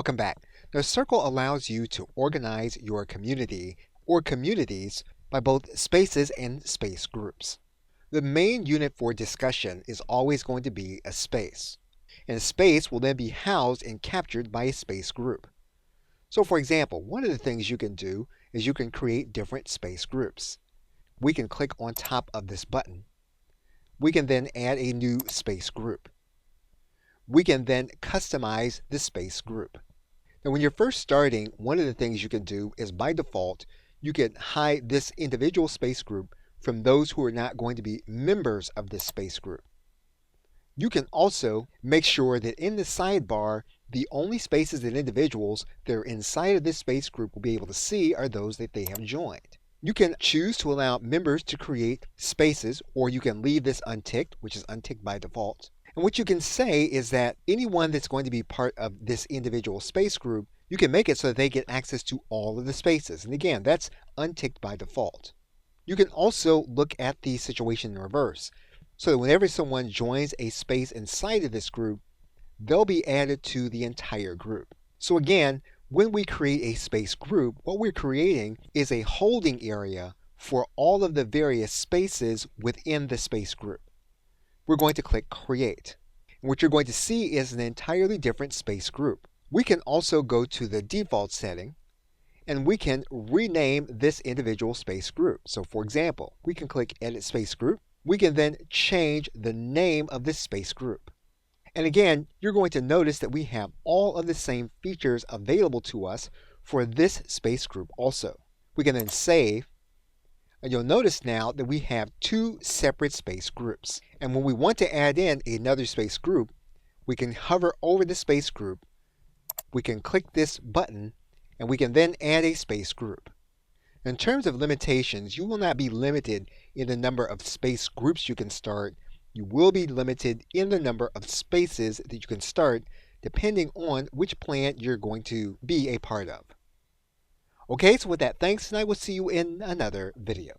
Welcome back. Now, Circle allows you to organize your community or communities by both spaces and space groups. The main unit for discussion is always going to be a space, and a space will then be housed and captured by a space group. So for example, one of the things you can do is you can create different space groups. We can click on top of this button. We can then add a new space group. We can then customize the space group. Now, when you're first starting, one of the things you can do is by default, you can hide this individual space group from those who are not going to be members of this space group. You can also make sure that in the sidebar, the only spaces that individuals that are inside of this space group will be able to see are those that they have joined. You can choose to allow members to create spaces, or you can leave this unticked, which is unticked by default. And what you can say is that anyone that's going to be part of this individual space group, you can make it so that they get access to all of the spaces. And again, that's unticked by default. You can also look at the situation in reverse, so that whenever someone joins a space inside of this group, they'll be added to the entire group. So again, when we create a space group, what we're creating is a holding area for all of the various spaces within the space group. We're going to click Create. And what you're going to see is an entirely different space group. We can also go to the default setting, and we can rename this individual space group. So for example, we can click Edit Space Group. We can then change the name of this space group. And again, you're going to notice that we have all of the same features available to us for this space group also. We can then save, and you'll notice now that we have two separate space groups. And when we want to add in another space group, we can hover over the space group, we can click this button, and we can then add a space group. In terms of limitations, you will not be limited in the number of space groups you can start. You will be limited in the number of spaces that you can start depending on which plan you're going to be a part of. Okay, so with that, thanks, and I will see you in another video.